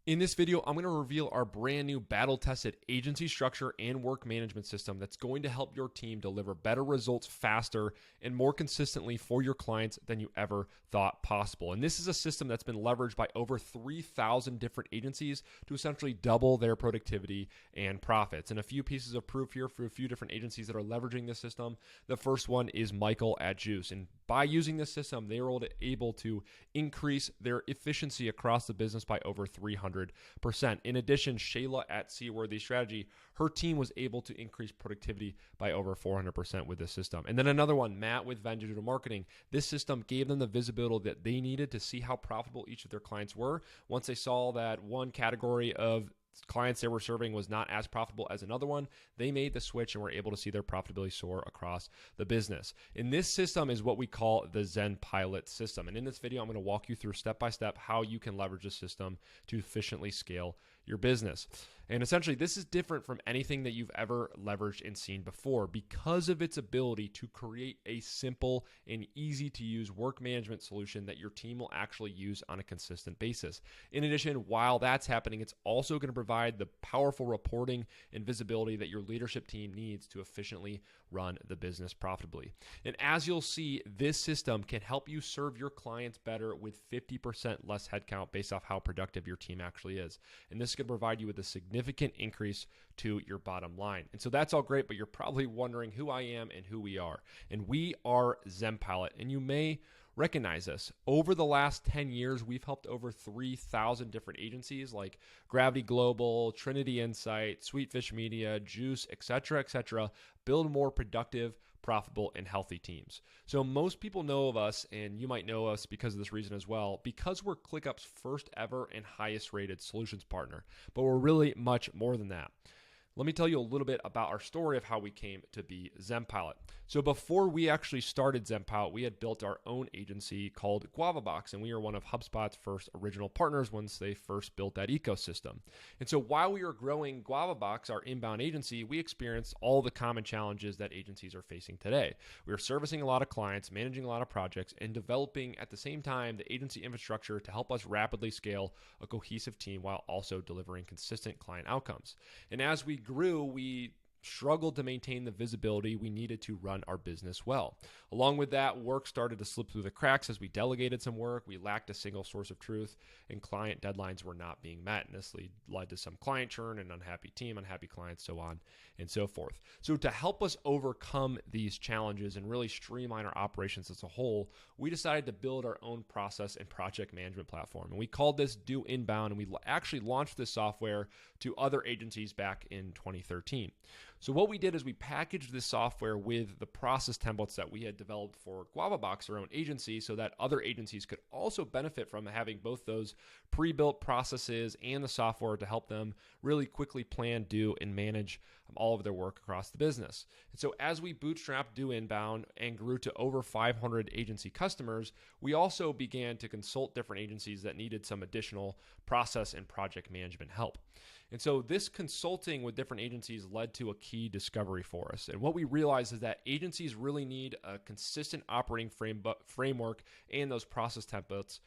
In this video, I'm going to reveal our brand new battle-tested agency structure and work management system that's going to help your team deliver better results faster and more consistently for your clients than you ever thought possible. And this is a system that's been leveraged by over 3,000 different agencies to essentially double their productivity and profits. And a few pieces of proof here for a few different agencies that are leveraging this system. The first one is Michael at Juice. And by using this system, they were able to increase their efficiency across the business by over 300%. In addition, Shayla at Seaworthy Strategy, her team was able to increase productivity by over 400% with this system. And then another one, Matt with Venn Digital Marketing. This system gave them the visibility that they needed to see how profitable each of their clients were. Once they saw that one category of clients they were serving was not as profitable as another one, they made the switch and were able to see their profitability soar across the business. And this system is what we call the ZenPilot system. And in this video, I'm going to walk you through step by step how you can leverage this system to efficiently scale your business. And essentially, this is different from anything that you've ever leveraged and seen before because of its ability to create a simple and easy to use work management solution that your team will actually use on a consistent basis. In addition, while that's happening, it's also going to provide the powerful reporting and visibility that your leadership team needs to efficiently run the business profitably. And as you'll see, this system can help you serve your clients better with 50% less headcount based off how productive your team actually is. And this is going to provide you with a significant increase to your bottom line. And so that's all great, but you're probably wondering who I am and who we are. And we are ZenPilot, and you may recognize this. Over the last 10 years, we've helped over 3,000 different agencies like Gravity Global, Trinity Insight, Sweetfish Media, Juice, etc., build more productive, profitable, and healthy teams. So most people know of us, and you might know us because of this reason as well, because we're ClickUp's first ever and highest rated solutions partner. But we're really much more than that. Let me tell you a little bit about our story of how we came to be ZenPilot. So before we actually started ZenPilot, we had built our own agency called GuavaBox, and we were one of HubSpot's first original partners once they first built that ecosystem. And so while we were growing GuavaBox, our inbound agency, we experienced all the common challenges that agencies are facing today. We were servicing a lot of clients, managing a lot of projects, and developing at the same time the agency infrastructure to help us rapidly scale a cohesive team while also delivering consistent client outcomes. And as we grew, we struggled to maintain the visibility we needed to run our business well. Along with that, work started to slip through the cracks as we delegated some work. We lacked a single source of truth, and client deadlines were not being met. And this led to some client churn, and unhappy team, unhappy clients, so on and so forth. So to help us overcome these challenges and really streamline our operations as a whole, we decided to build our own process and project management platform. And we called this Do Inbound, and we actually launched this software to other agencies back in 2013. So what we did is we packaged this software with the process templates that we had developed for GuavaBox, our own agency, so that other agencies could also benefit from having both those pre-built processes and the software to help them really quickly plan, do, and manage all of their work across the business. And so as we bootstrapped Do Inbound and grew to over 500 agency customers, we also began to consult different agencies that needed some additional process and project management help. And so this consulting with different agencies led to a key discovery for us. And what we realized is that agencies really need a consistent operating framework and those process templates,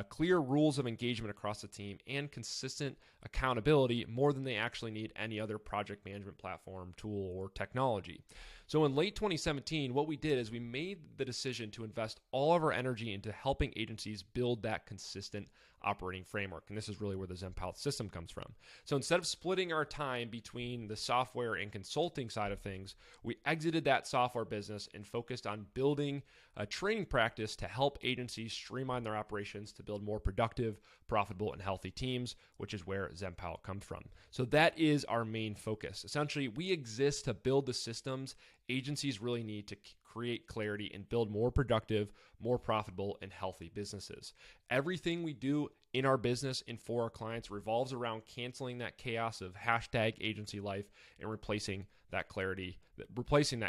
clear rules of engagement across the team, and consistent accountability more than they actually need any other project management platform, tool, or technology. So in late 2017, what we did is we made the decision to invest all of our energy into helping agencies build that consistent operating framework. And this is really where the ZenPilot system comes from. So instead of splitting our time between the software and consulting side of things, we exited that software business and focused on building a training practice to help agencies streamline their operations to build more productive, profitable, and healthy teams, which is where ZenPilot comes from. So that is our main focus. Essentially, we exist to build the systems agencies really need to create clarity and build more productive, more profitable, and healthy businesses. Everything we do in our business and for our clients revolves around canceling that chaos of hashtag agency life and replacing that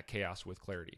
chaos with clarity.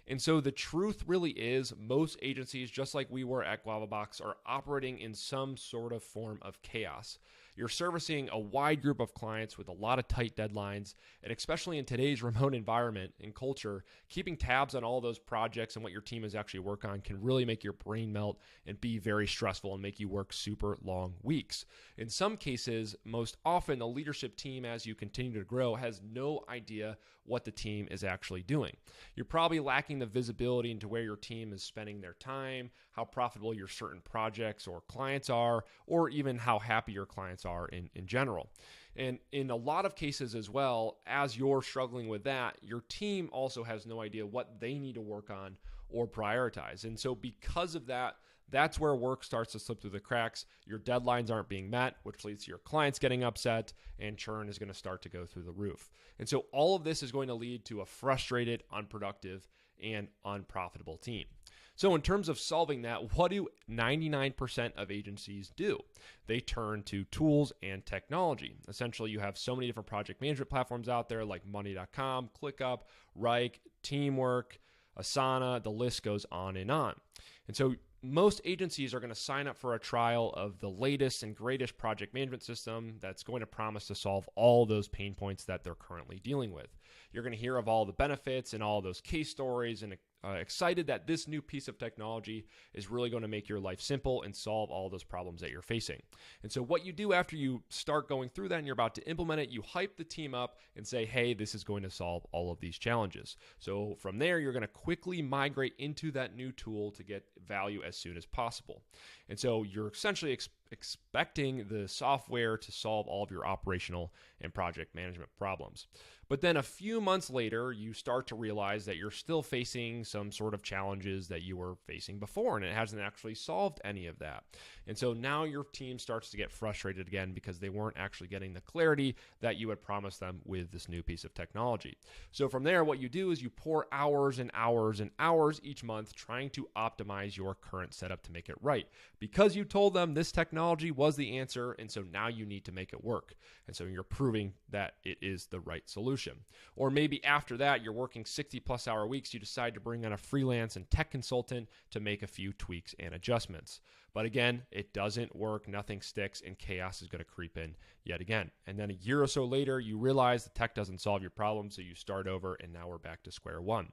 And so the truth really is most agencies, just like we were at GuavaBox, are operating in some sort of form of chaos. You're servicing a wide group of clients with a lot of tight deadlines, and especially in today's remote environment and culture, keeping tabs on all those projects and what your team is actually working on can really make your brain melt and be very stressful and make you work super long weeks. In some cases, most often the leadership team, as you continue to grow, has no idea what the team is actually doing. You're probably lacking the visibility into where your team is spending their time, how profitable your certain projects or clients are, or even how happy your clients are in general. And in a lot of cases as well, as you're struggling with that, your team also has no idea what they need to work on or prioritize. And so because of that, that's where work starts to slip through the cracks. Your deadlines aren't being met, which leads to your clients getting upset, and churn is going to start to go through the roof. And so all of this is going to lead to a frustrated, unproductive, and unprofitable team. So in terms of solving that, what do 99% of agencies do? They turn to tools and technology. Essentially, you have so many different project management platforms out there like money.com, ClickUp, Rike, Teamwork, Asana, the list goes on. And so most agencies are going to sign up for a trial of the latest and greatest project management system that's going to promise to solve all those pain points that they're currently dealing with. You're going to hear of all the benefits and all those case stories and excited that this new piece of technology is really going to make your life simple and solve all those problems that you're facing. And so what you do after you start going through that and you're about to implement it, you hype the team up and say, hey, this is going to solve all of these challenges. So from there, you're going to quickly migrate into that new tool to get value as soon as possible. And so you're essentially expecting the software to solve all of your operational and project management problems. But then a few months later, you start to realize that you're still facing some sort of challenges that you were facing before, and it hasn't actually solved any of that. And so now your team starts to get frustrated again because they weren't actually getting the clarity that you had promised them with this new piece of technology. So from there, what you do is you pour hours and hours and hours each month trying to optimize your current setup to make it right. Because you told them this technology was the answer, and so now you need to make it work. And so you're proving that it is the right solution. Or maybe after that, you're working 60 plus hour weeks, you decide to bring on a freelance and tech consultant to make a few tweaks and adjustments. But again, it doesn't work, nothing sticks, and chaos is going to creep in yet again. And then a year or so later, you realize the tech doesn't solve your problem, so you start over, and now we're back to square one.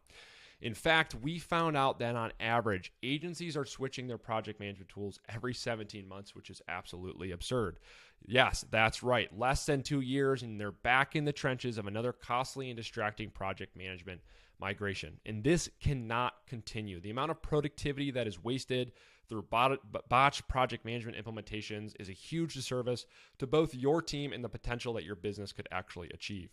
In fact, we found out that on average, agencies are switching their project management tools every 17 months, which is absolutely absurd. Yes, that's right. Less than 2 years, and they're back in the trenches of another costly and distracting project management migration. And this cannot continue. The amount of productivity that is wasted through botched project management implementations is a huge disservice to both your team and the potential that your business could actually achieve.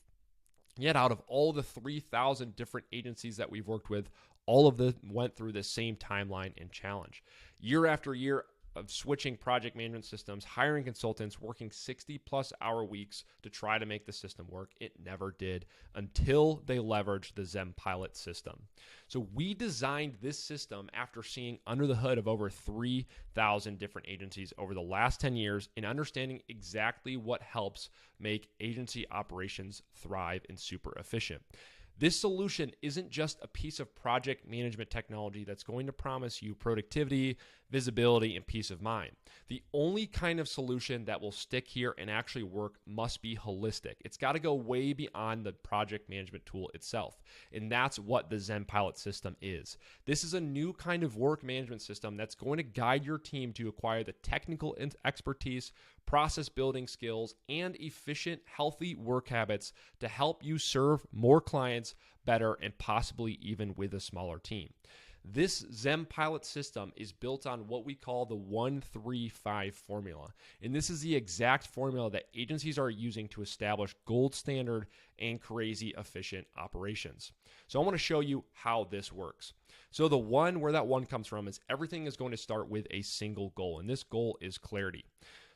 Yet out of all the 3,000 different agencies that we've worked with, all of them went through the same timeline and challenge. Year after year of switching project management systems, hiring consultants, working 60 plus hour weeks to try to make the system work, it never did until they leveraged the ZenPilot system. So we designed this system after seeing under the hood of over 3,000 different agencies over the last 10 years and understanding exactly what helps make agency operations thrive and super efficient. This solution isn't just a piece of project management technology that's going to promise you productivity, visibility, and peace of mind. The only kind of solution that will stick here and actually work must be holistic. It's got to go way beyond the project management tool itself. And that's what the ZenPilot system is. This is a new kind of work management system that's going to guide your team to acquire the technical expertise, process building skills, and efficient, healthy work habits to help you serve more clients better and possibly even with a smaller team. This ZenPilot system is built on what we call the 1-3-5 formula. And this is the exact formula that agencies are using to establish gold standard and crazy efficient operations. So I want to show you how this works. So the one, where that one comes from, is everything is going to start with a single goal. And this goal is clarity.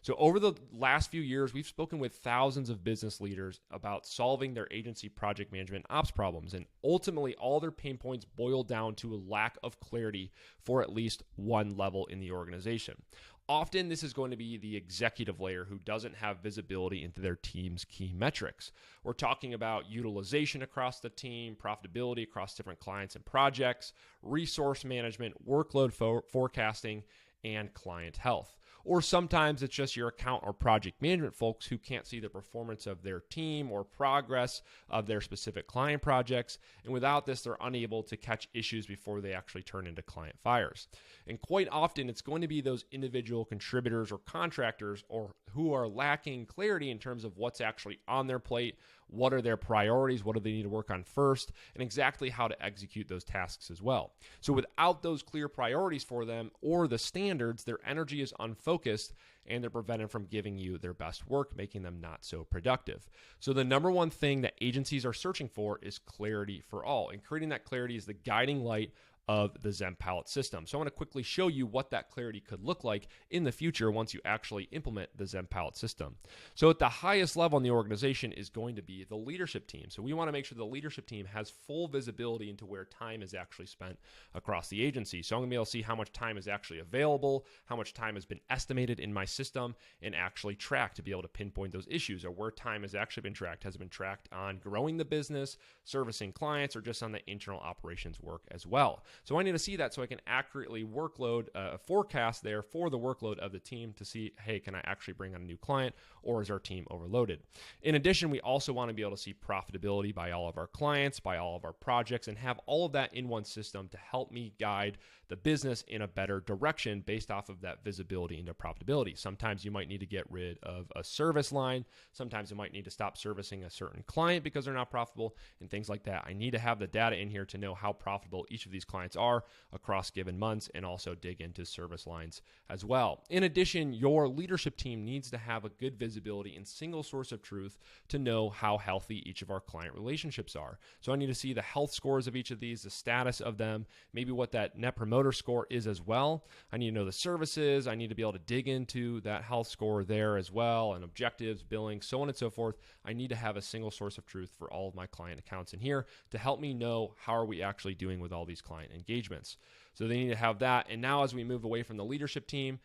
So over the last few years, we've spoken with thousands of business leaders about solving their agency project management ops problems. And ultimately, all their pain points boil down to a lack of clarity for at least one level in the organization. Often this is going to be the executive layer who doesn't have visibility into their team's key metrics. We're talking about utilization across the team, profitability across different clients and projects, resource management, workload forecasting, and client health. Or sometimes it's just your account or project management folks who can't see the performance of their team or progress of their specific client projects. And without this, they're unable to catch issues before they actually turn into client fires. And quite often, it's going to be those individual contributors or contractors or who are lacking clarity in terms of what's actually on their plate, what are their priorities, what do they need to work on first, and exactly how to execute those tasks as well. So without those clear priorities for them or the standards, their energy is unfocused and they're prevented from giving you their best work, making them not so productive. So the number one thing that agencies are searching for is clarity for all, and creating that clarity is the guiding light of the ZenPilot system. So I want to quickly show you what that clarity could look like in the future once you actually implement the ZenPilot system. So at the highest level in the organization is going to be the leadership team. So we want to make sure the leadership team has full visibility into where time is actually spent across the agency. So I'm going to be able to see how much time is actually available, how much time has been estimated in my system, and actually track to be able to pinpoint those issues or where time has actually been tracked. Has it been tracked on growing the business, servicing clients, or just on the internal operations work as well? So I need to see that so I can accurately forecast there for the workload of the team to see, hey, can I actually bring on a new client or is our team overloaded? In addition, we also want to be able to see profitability by all of our clients, by all of our projects, and have all of that in one system to help me guide the business in a better direction based off of that visibility into profitability. Sometimes you might need to get rid of a service line. Sometimes you might need to stop servicing a certain client because they're not profitable and things like that. I need to have the data in here to know how profitable each of these clients are across given months and also dig into service lines as well. In addition, your leadership team needs to have a good visibility and single source of truth to know how healthy each of our client relationships are. So I need to see the health scores of each of these, the status of them, maybe what that net promoter score is as well. I need to know the services. I need to be able to dig into that health score there as well, and objectives, billing, so on and so forth. I need to have a single source of truth for all of my client accounts in here to help me know how are we actually doing with all these client engagements. So they need to have that. And now as we move away from the leadership team,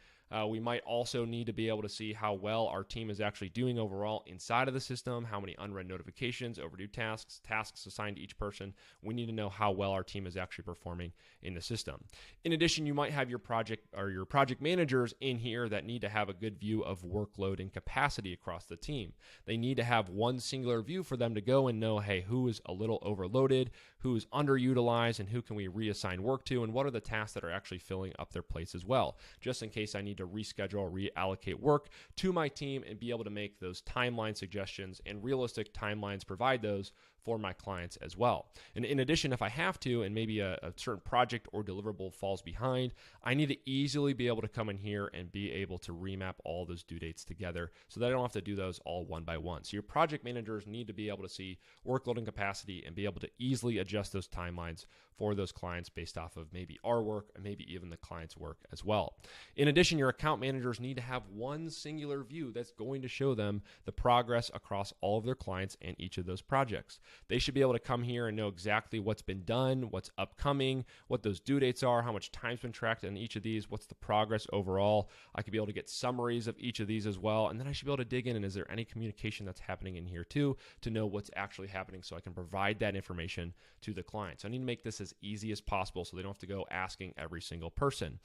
we might also need to be able to see how well our team is actually doing overall inside of the system, how many unread notifications, overdue tasks, tasks assigned to each person. We need to know how well our team is actually performing in the system. In addition, you might have your project managers in here that need to have a good view of workload and capacity across the team. They need to have one singular view for them to go and know, hey, who is a little overloaded, who is underutilized, and who can we reassign work to, and what are the tasks that are actually filling up their plates as well, just in case I need to reschedule or reallocate work to my team and be able to make those timeline suggestions and realistic timelines, provide those for my clients as well. And in addition, if I have to, and maybe a certain project or deliverable falls behind, I need to easily be able to come in here and be able to remap all those due dates together so that I don't have to do those all one by one. So your project managers need to be able to see workload and capacity and be able to easily adjust those timelines for those clients based off of maybe our work and maybe even the client's work as well. In addition, your account managers need to have one singular view that's going to show them the progress across all of their clients and each of those projects. They should be able to come here and know exactly what's been done, what's upcoming, what those due dates are, how much time's been tracked on each of these, what's the progress overall. I could be able to get summaries of each of these as well, and then I should be able to dig in and is there any communication that's happening in here too to know what's actually happening so I can provide that information to the client. So I need to make this as easy as possible so they don't have to go asking every single person.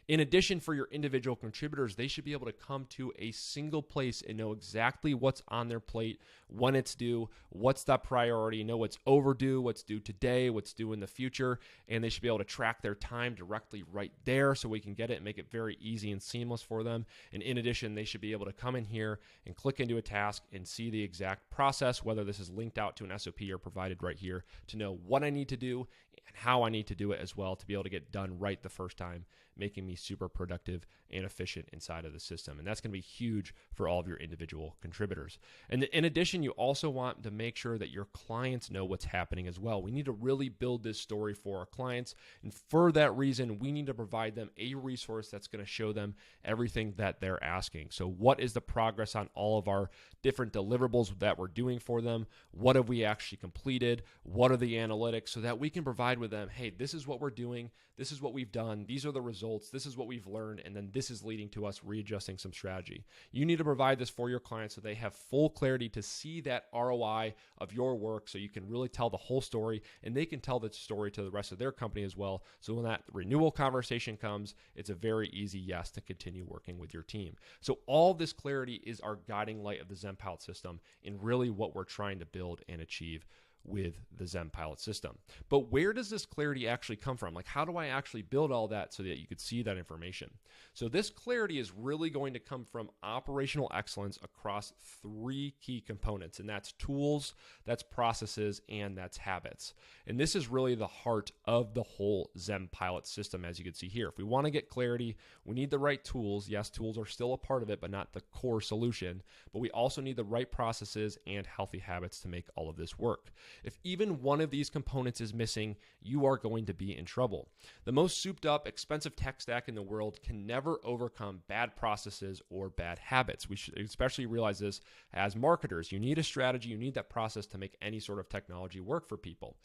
In addition, for your individual contributors, they should be able to come to a single place and know exactly what's on their plate, when it's due, what's that priority, know what's overdue, what's due today, what's due in the future, and they should be able to track their time directly right there so we can get it and make it very easy and seamless for them. And in addition, they should be able to come in here and click into a task and see the exact process, whether this is linked out to an SOP or provided right here to know what I need to do and how I need to do it as well to be able to get done right the first time, making me super productive and efficient inside of the system. And that's going to be huge for all of your individual contributors. And in addition, you also want to make sure that your clients know what's happening as well. We need to really build this story for our clients. And for that reason, we need to provide them a resource that's going to show them everything that they're asking. So what is the progress on all of our different deliverables that we're doing for them? What have we actually completed? What are the analytics so that we can provide provide with them, hey, this is what we're doing, this is what we've done, these are the results, this is what we've learned, and then this is leading to us readjusting some strategy. You need to provide this for your clients so they have full clarity to see that ROI of your work, so you can really tell the whole story, and they can tell the story to the rest of their company as well. So when that renewal conversation comes, it's a very easy yes to continue working with your team. So all this clarity is our guiding light of the ZenPilot system and really what we're trying to build and achieve with the ZenPilot system. But where does this clarity actually come from? Like, how do I actually build all that so that you could see that information? So this clarity is really going to come from operational excellence across three key components, and that's tools, that's processes, and that's habits. And this is really the heart of the whole ZenPilot system, as you can see here. If we want to get clarity, we need the right tools. Yes, tools are still a part of it, but not the core solution. But we also need the right processes and healthy habits to make all of this work. If even one of these components is missing, you are going to be in trouble. The most souped up, expensive tech stack in the world can never overcome bad processes or bad habits. We should especially realize this as marketers. You need a strategy, you need that process to make any sort of technology work for people.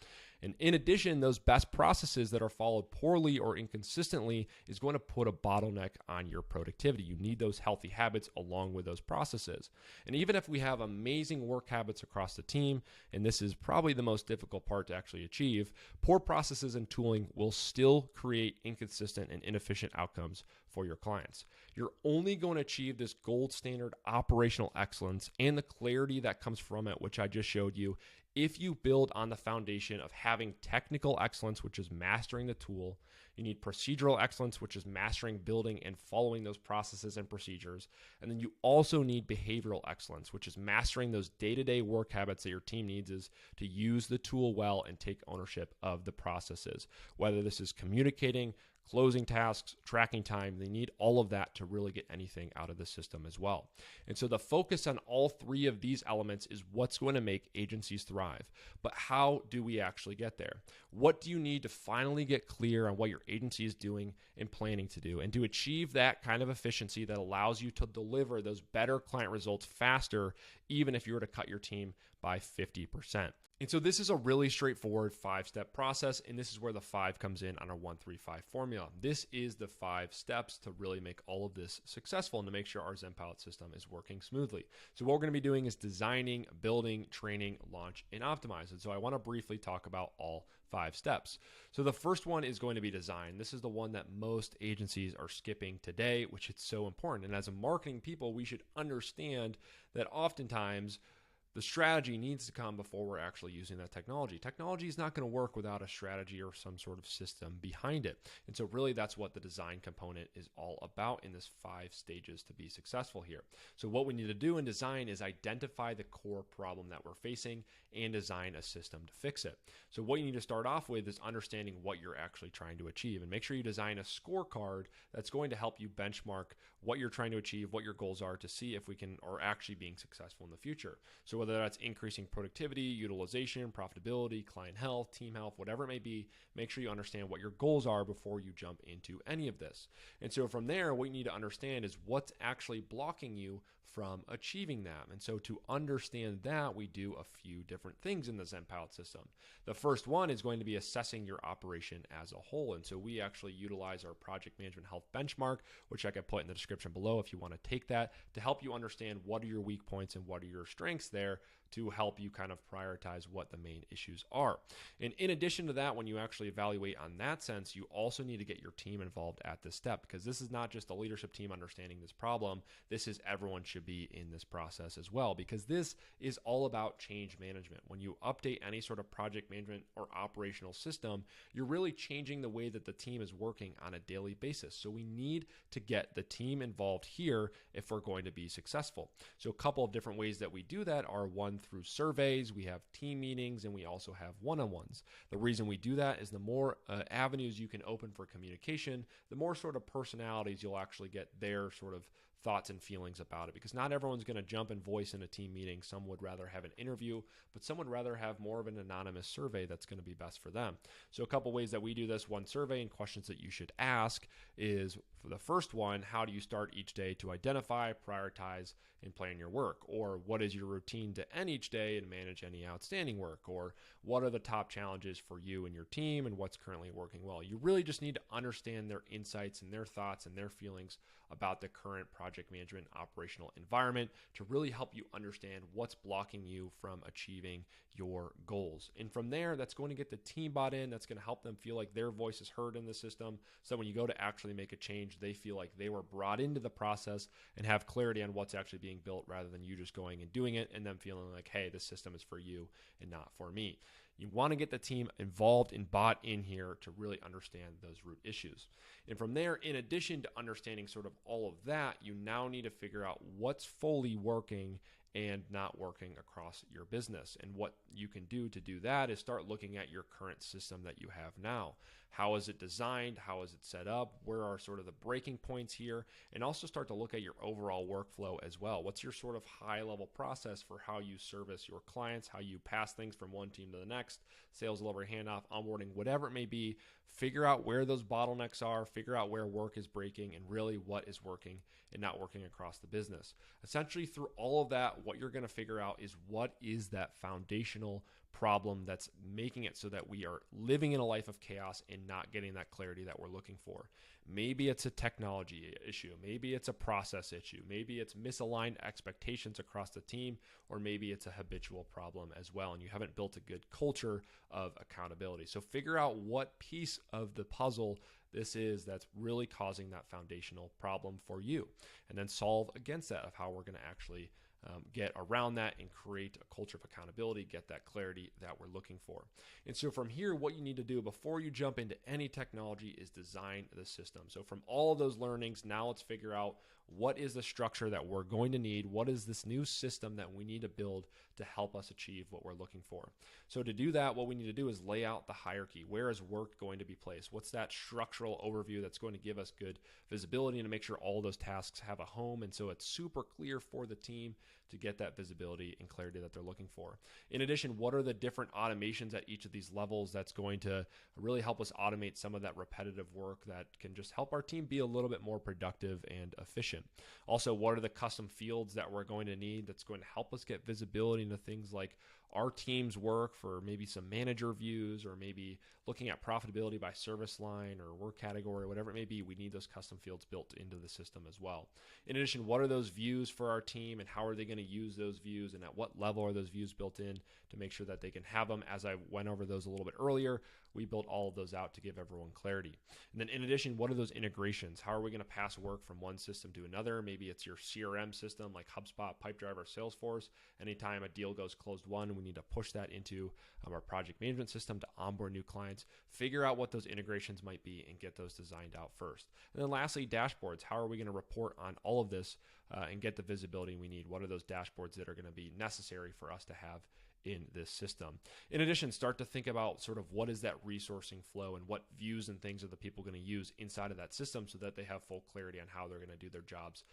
And in addition, those best processes that are followed poorly or inconsistently is going to put a bottleneck on your productivity. You need those healthy habits along with those processes. And even if we have amazing work habits across the team, and this is probably the most difficult part to actually achieve, poor processes and tooling will still create inconsistent and inefficient outcomes for your clients. You're only going to achieve this gold standard operational excellence and the clarity that comes from it, which I just showed you, if you build on the foundation of having technical excellence, which is mastering the tool. You need procedural excellence, which is mastering, building, and following those processes and procedures. And then you also need behavioral excellence, which is mastering those day-to-day work habits that your team needs is to use the tool well and take ownership of the processes. Whether this is communicating, closing tasks, tracking time, they need all of that to really get anything out of the system as well. And so the focus on all three of these elements is what's going to make agencies thrive. But how do we actually get there? What do you need to finally get clear on what your agency is doing and planning to do, and to achieve that kind of efficiency that allows you to deliver those better client results faster, even if you were to cut your team by 50%. And so this is a really straightforward 5-step process, and this is where the 5 comes in on our 1-3-5 formula. This is the 5 steps to really make all of this successful and to make sure our ZenPilot system is working smoothly. So what we're going to be doing is designing, building, training, launch, and optimize. And so I want to briefly talk about all 5 steps. So the first one is going to be design. This is the one that most agencies are skipping today, which is so important. And as a marketing people, we should understand that oftentimes the strategy needs to come before we're actually using that technology. Technology is not going to work without a strategy or some sort of system behind it. And so really that's what the design component is all about in this 5 stages to be successful here. So what we need to do in design is identify the core problem that we're facing and design a system to fix it. So what you need to start off with is understanding what you're actually trying to achieve, and make sure you design a scorecard that's going to help you benchmark what you're trying to achieve, what your goals are, to see if we are actually being successful in the future. So whether that's increasing productivity, utilization, profitability, client health, team health, whatever it may be, make sure you understand what your goals are before you jump into any of this. And so from there, what you need to understand is what's actually blocking you from achieving that. And so to understand that, we do a few different things in the ZenPilot system. The first one is going to be assessing your operation as a whole. And so we actually utilize our project management health benchmark, which I can put in the description below if you want to take that, to help you understand what are your weak points and what are your strengths there, to help you kind of prioritize what the main issues are. And in addition to that, when you actually evaluate on that sense, you also need to get your team involved at this step, because this is not just the leadership team understanding this problem. This is everyone should be in this process as well, because this is all about change management. When you update any sort of project management or operational system, you're really changing the way that the team is working on a daily basis. So we need to get the team involved here if we're going to be successful. So a couple of different ways that we do that are, one, through surveys, we have team meetings, and we also have one-on-ones. The reason we do that is the more avenues you can open for communication, the more sort of personalities you'll actually get their sort of thoughts and feelings about it, because not everyone's going to jump and voice in a team meeting. Some would rather have an interview, but some would rather have more of an anonymous survey that's going to be best for them. So a couple ways that we do this: one, survey, and questions that you should ask is, For the first one, how do you start each day to identify, prioritize, and plan your work? Or what is your routine to end each day and manage any outstanding work? Or what are the top challenges for you and your team and what's currently working well? You really just need to understand their insights and their thoughts and their feelings about the current project management operational environment to really help you understand what's blocking you from achieving your goals. And from there, that's going to get the team bought in. That's going to help them feel like their voice is heard in the system. So when you go to actually make a change, they feel like they were brought into the process and have clarity on what's actually being built rather than you just going and doing it and them feeling like, hey, this system is for you and not for me. You want to get the team involved and bought in here to really understand those root issues. And from there, in addition to understanding sort of all of that, you now need to figure out what's fully working and not working across your business. And what you can do to do that is start looking at your current system that you have now. How is it designed? How is it set up? Where are sort of the breaking points here? And also start to look at your overall workflow as well. What's your sort of high level process for how you service your clients, how you pass things from one team to the next, sales delivery, handoff, onboarding, whatever it may be. Figure out where those bottlenecks are, figure out where work is breaking, and really what is working and not working across the business. Essentially, through all of that, what you're going to figure out is what is that foundational problem that's making it so that we are living in a life of chaos and not getting that clarity that we're looking for. Maybe it's a technology issue. Maybe it's a process issue. Maybe it's misaligned expectations across the team, or maybe it's a habitual problem as well, and you haven't built a good culture of accountability. So figure out what piece of the puzzle this is that's really causing that foundational problem for you, and then solve against that of how we're going to actually get around that and create a culture of accountability, get that clarity that we're looking for. And so from here, what you need to do before you jump into any technology is design the system. So from all of those learnings, now let's figure out what is the structure that we're going to need? What is this new system that we need to build to help us achieve what we're looking for? So to do that, what we need to do is lay out the hierarchy. Where is work going to be placed? What's that structural overview that's going to give us good visibility and to make sure all those tasks have a home? And so it's super clear for the team to get that visibility and clarity that they're looking for. In addition, what are the different automations at each of these levels that's going to really help us automate some of that repetitive work that can just help our team be a little bit more productive and efficient? Also, what are the custom fields that we're going to need that's going to help us get visibility into things like our team's work for maybe some manager views, or maybe looking at profitability by service line or work category, whatever it may be. We need those custom fields built into the system as well. In addition, what are those views for our team and how are they going to use those views, and at what level are those views built in to make sure that they can have them? As I went over those a little bit earlier, we built all of those out to give everyone clarity. And then in addition, what are those integrations? How are we going to pass work from one system to another? Maybe it's your CRM system like HubSpot, Pipedrive, Salesforce. Anytime a deal goes closed won, we need to push that into our project management system to onboard new clients. Figure out what those integrations might be and get those designed out first. And then lastly, dashboards. How are we going to report on all of this and get the visibility we need? What are those dashboards that are going to be necessary for us to have in this system? In addition, start to think about sort of what is that resourcing flow and what views and things are the people going to use inside of that system so that they have full clarity on how they're going to do their jobs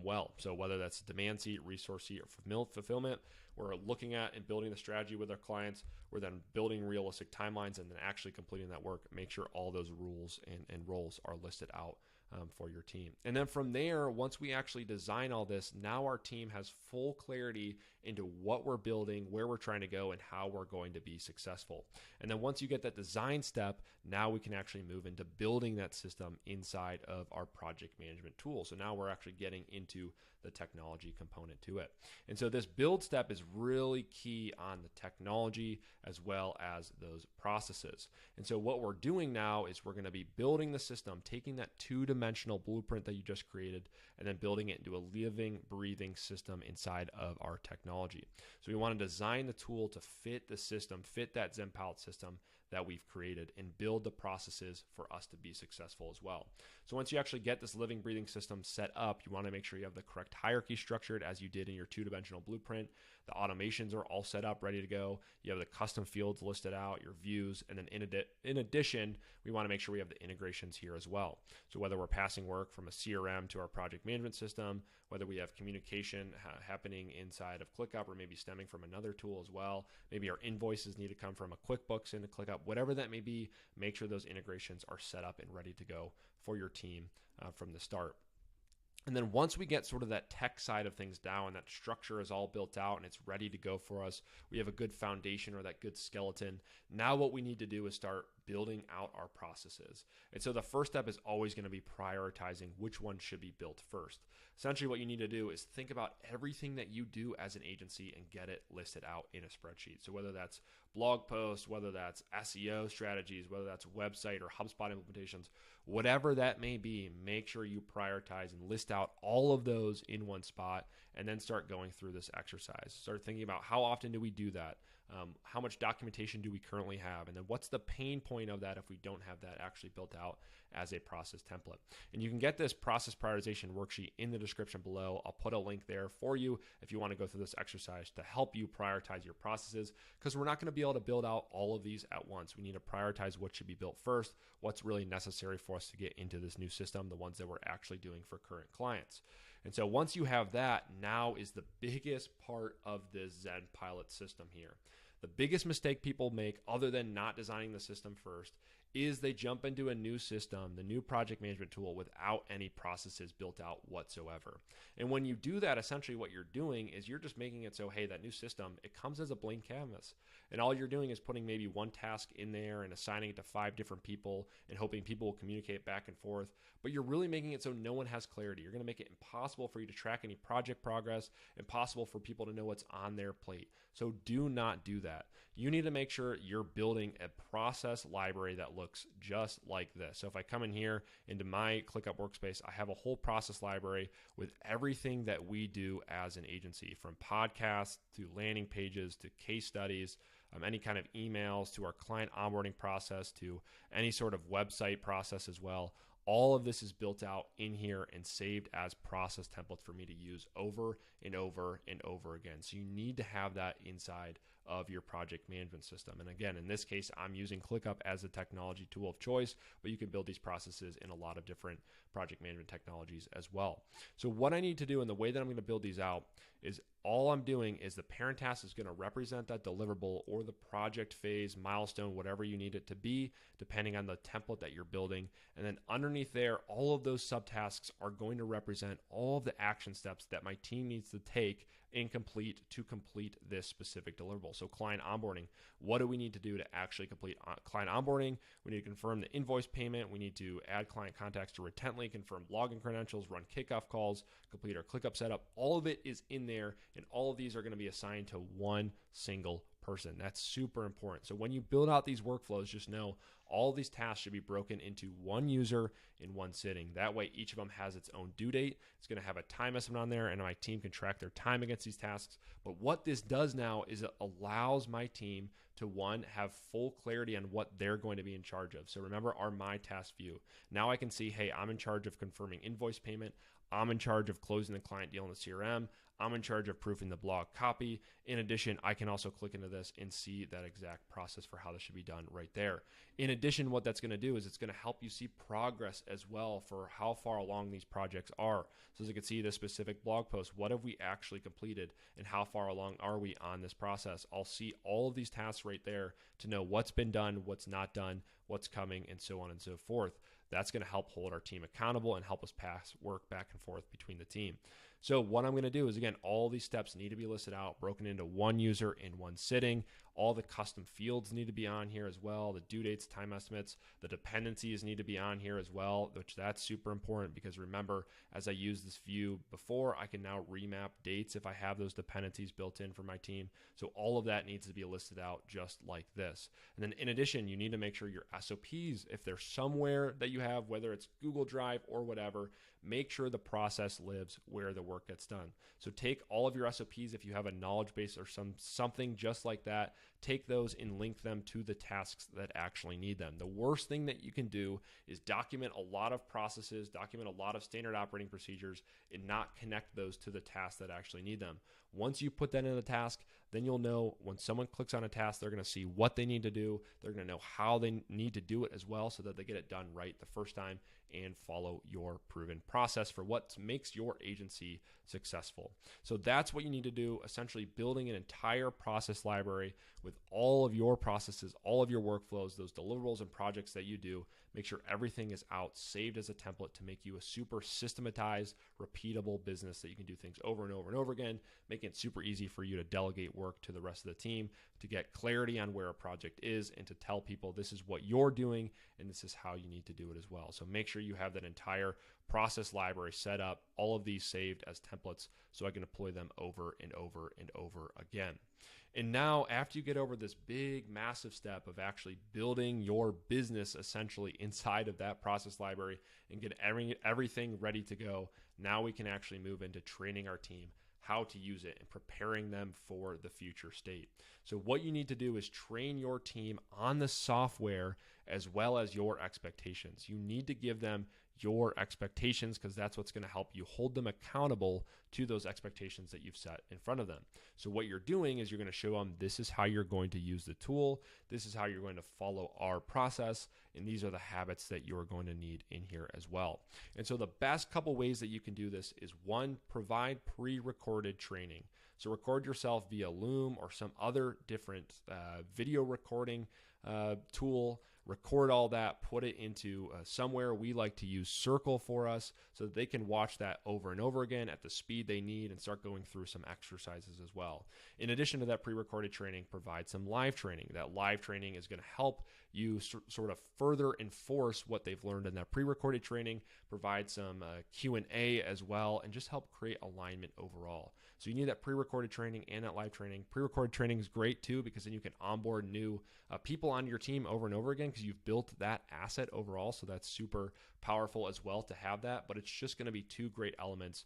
well. So whether that's demand seat, resource seat, or fulfillment, we're looking at and building the strategy with our clients. We're then building realistic timelines and then actually completing that work. Make sure all those rules and roles are listed out for your team. And then from there, once we actually design all this, now our team has full clarity into what we're building, where we're trying to go, and how we're going to be successful. And then once you get that design step, now we can actually move into building that system inside of our project management tool. So now we're actually getting into the technology component to it. And so this build step is really key on the technology as well as those processes. And so what we're doing now is we're going to be building the system, taking that two-dimensional blueprint that you just created, and then building it into a living, breathing system inside of our technology. So we want to design the tool to fit the system, fit that ZenPilot system that we've created, and build the processes for us to be successful as well. So once you actually get this living, breathing system set up, you want to make sure you have the correct hierarchy structured as you did in your two-dimensional blueprint. The automations are all set up, ready to go. You have the custom fields listed out, your views, and then in addition, we want to make sure we have the integrations here as well. So whether we're passing work from a CRM to our project management system, whether we have communication happening inside of ClickUp or maybe stemming from another tool as well. Maybe our invoices need to come from a QuickBooks into ClickUp. backup, whatever that may be, make sure those integrations are set up and ready to go for your team from the start. And then once we get sort of that tech side of things down, that structure is all built out and it's ready to go for us, we have a good foundation or that good skeleton. Now what we need to do is start building out our processes. And so the first step is always going to be prioritizing which one should be built first. Essentially what you need to do is think about everything that you do as an agency and get it listed out in a spreadsheet. So whether that's blog posts, whether that's SEO strategies, whether that's website or HubSpot implementations, whatever that may be, make sure you prioritize and list out all of those in one spot and then start going through this exercise. Start thinking about how often do we do that? How much documentation do we currently have? And then what's the pain point of that if we don't have that actually built out as a process template? And you can get this process prioritization worksheet in the description below. I'll put a link there for you if you want to go through this exercise to help you prioritize your processes, because we're not going to be able to build out all of these at once. We need to prioritize what should be built first, what's really necessary for us to get into this new system, the ones that we're actually doing for current clients. And so once you have that, now is the biggest part of this ZenPilot system here. The biggest mistake people make, other than not designing the system first, is they jump into a new system, the new project management tool, without any processes built out whatsoever. And when you do that, essentially what you're doing is you're just making it so, hey, that new system, it comes as a blank canvas. And all you're doing is putting maybe one task in there and assigning it to 5 different people and hoping people will communicate back and forth. But you're really making it so no one has clarity. You're going to make it impossible for you to track any project progress, impossible for people to know what's on their plate. So do not do that. You need to make sure you're building a process library that looks just like this. So if I come in here into my ClickUp workspace, I have a whole process library with everything that we do as an agency, from podcasts to landing pages to case studies, any kind of emails, to our client onboarding process, to any sort of website process as well. All of this is built out in here and saved as process templates for me to use over and over and over again. So you need to have that inside of your project management system. And again, in this case, I'm using ClickUp as a technology tool of choice, but you can build these processes in a lot of different project management technologies as well. So what I need to do, and the way that I'm going to build these out, is all I'm doing is the parent task is going to represent that deliverable or the project phase, milestone, whatever you need it to be, depending on the template that you're building. And then underneath there, all of those subtasks are going to represent all of the action steps that my team needs to take and complete to complete this specific deliverable. So client onboarding, what do we need to do to actually complete client onboarding? We need to confirm the invoice payment. We need to add client contacts to Retently, confirm login credentials, run kickoff calls, complete our ClickUp setup. All of it is in there, and all of these are going to be assigned to one single person. That's super important. So when you build out these workflows, just know all of these tasks should be broken into one user in one sitting. That way, each of them has its own due date. It's going to have a time estimate on there, and my team can track their time against these tasks. But what this does now is it allows my team to, one, have full clarity on what they're going to be in charge of. So remember our My Task view. Now I can see, hey, I'm in charge of confirming invoice payment. I'm in charge of closing the client deal in the CRM. I'm in charge of proofing the blog copy. In addition, I can also click into this and see that exact process for how this should be done right there. In addition, what that's going to do is it's going to help you see progress as well for how far along these projects are. So as you can see, this specific blog post, what have we actually completed and how far along are we on this process? I'll see all of these tasks right there to know what's been done, what's not done, what's coming, and so on and so forth. That's going to help hold our team accountable and help us pass work back and forth between the team. So what I'm going to do is, again, all these steps need to be listed out, broken into one user in one sitting. All the custom fields need to be on here as well. The due dates, time estimates, the dependencies need to be on here as well, which that's super important because remember, as I used this view before, I can now remap dates if I have those dependencies built in for my team. So all of that needs to be listed out just like this. And then in addition, you need to make sure your SOPs, if they're somewhere that you have, whether it's Google Drive or whatever, make sure the process lives where the work gets done. So take all of your SOPs, if you have a knowledge base or something just like that, take those and link them to the tasks that actually need them. The worst thing that you can do is document a lot of processes, document a lot of standard operating procedures, and not connect those to the tasks that actually need them. Once you put that in the task, Then you'll know when someone clicks on a task, they're going to see what they need to do. They're going to know how they need to do it as well so that they get it done right the first time and follow your proven process for what makes your agency successful. So that's what you need to do, essentially building an entire process library with all of your processes, all of your workflows, those deliverables and projects that you do. Make sure everything is out, saved as a template to make you a super systematized, repeatable business that you can do things over and over and over again, making it super easy for you to delegate work to the rest of the team, to get clarity on where a project is, and to tell people this is what you're doing and this is how you need to do it as well. So make sure you have that entire process library set up, all of these saved as templates so I can deploy them over and over and over again. And now, after you get over this big, massive step of actually building your business essentially inside of that process library and get everything ready to go, now we can actually move into training our team how to use it and preparing them for the future state. So what you need to do is train your team on the software as well as your expectations. You need to give them your expectations because that's what's going to help you hold them accountable to those expectations that you've set in front of them. So what you're doing is you're going to show them this is how you're going to use the tool, this is how you're going to follow our process, and these are the habits that you're going to need in here as well. And so the best couple ways that you can do this is, one, provide pre-recorded training. So record yourself via Loom or some other different video recording tool. Record all that, put it into somewhere. We like to use Circle for us so that they can watch that over and over again at the speed they need and start going through some exercises as well. In addition to that pre-recorded training, provide some live training. That live training is going to help you sort of further enforce what they've learned in that pre-recorded training, provide some Q&A as well, and just help create alignment overall. So you need that pre-recorded training and that live training. Pre-recorded training is great too because then you can onboard new people on your team over and over again because you've built that asset overall. So that's super powerful as well to have that. But it's just going to be two great elements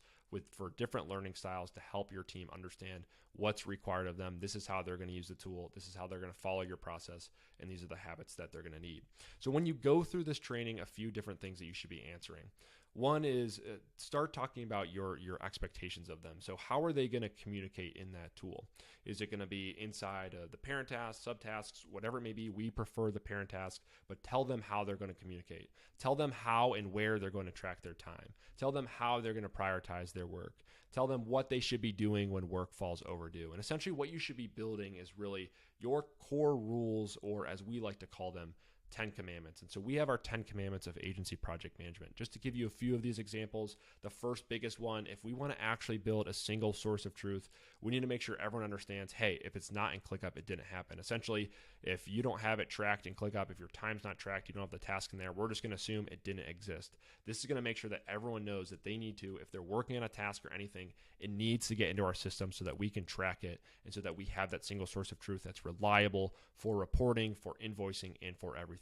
for different learning styles to help your team understand what's required of them. This is how they're going to use the tool. This is how they're going to follow your process. And these are the habits that they're going to need. So when you go through this training, a few different things that you should be answering. One is start talking about your expectations of them. So how are they going to communicate in that tool? Is it going to be inside the parent task, subtasks, whatever it may be? We prefer the parent task, but tell them how they're going to communicate. Tell them how and where they're going to track their time. Tell them how they're going to prioritize their work. Tell them what they should be doing when work falls overdue. And essentially what you should be building is really your core rules, or as we like to call them, 10 commandments. And so we have our 10 commandments of agency project management. Just to give you a few of these examples, the first biggest one, if we want to actually build a single source of truth, we need to make sure everyone understands, hey, if it's not in ClickUp, it didn't happen. Essentially, if you don't have it tracked in ClickUp, if your time's not tracked, you don't have the task in there, we're just going to assume it didn't exist. This is going to make sure that everyone knows that they need to, if they're working on a task or anything, it needs to get into our system so that we can track it and so that we have that single source of truth that's reliable for reporting, for invoicing, and for everything.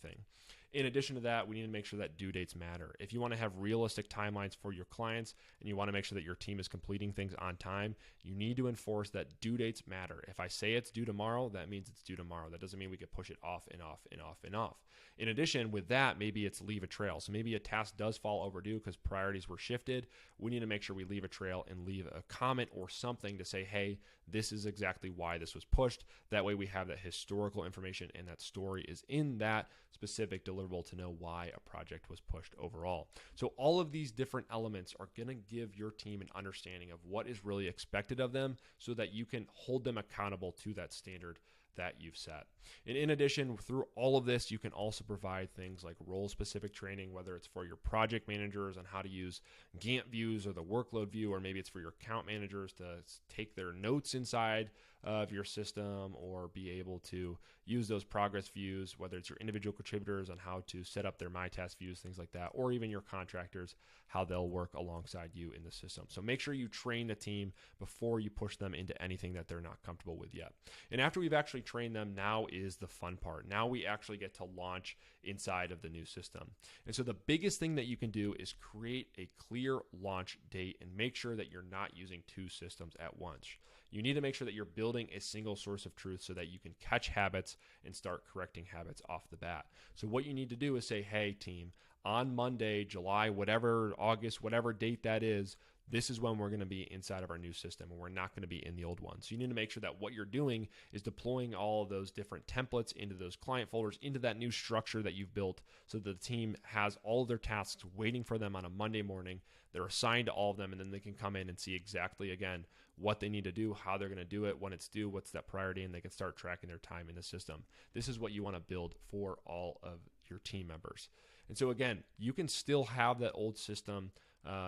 In addition to that, we need to make sure that due dates matter. If you want to have realistic timelines for your clients and you want to make sure that your team is completing things on time, you need to enforce that due dates matter. If I say it's due tomorrow, that means it's due tomorrow. That doesn't mean we could push it off and off and off and off. In addition, with that, maybe it's leave a trail. So maybe a task does fall overdue because priorities were shifted. We need to make sure we leave a trail and leave a comment or something to say, hey, this is exactly why this was pushed. That way we have that historical information and that story is in that specific deliverable to know why a project was pushed overall. So all of these different elements are going to give your team an understanding of what is really expected of them so that you can hold them accountable to that standard that you've set. And in addition, through all of this, you can also provide things like role-specific training, whether it's for your project managers on how to use Gantt views or the workload view, or maybe it's for your account managers to take their notes inside of your system or be able to use those progress views, whether it's your individual contributors on how to set up their My Task views, things like that, or even your contractors, how they'll work alongside you in the system. So make sure you train the team before you push them into anything that they're not comfortable with yet. And after we've actually trained them, now is the fun part. Now we actually get to launch inside of the new system. And so the biggest thing that you can do is create a clear launch date and make sure that you're not using two systems at once. You need to make sure that you're building a single source of truth so that you can catch habits and start correcting habits off the bat. So what you need to do is say, hey, team, on Monday, July, whatever, August, whatever date that is, this is when we're going to be inside of our new system and we're not going to be in the old one. So you need to make sure that what you're doing is deploying all of those different templates into those client folders, into that new structure that you've built, so that the team has all of their tasks waiting for them on a Monday morning. They're assigned to all of them, and then they can come in and see exactly, again, what they need to do, how they're going to do it, when it's due, what's that priority, and they can start tracking their time in the system. This is what you want to build for all of your team members. And so again, you can still have that old system,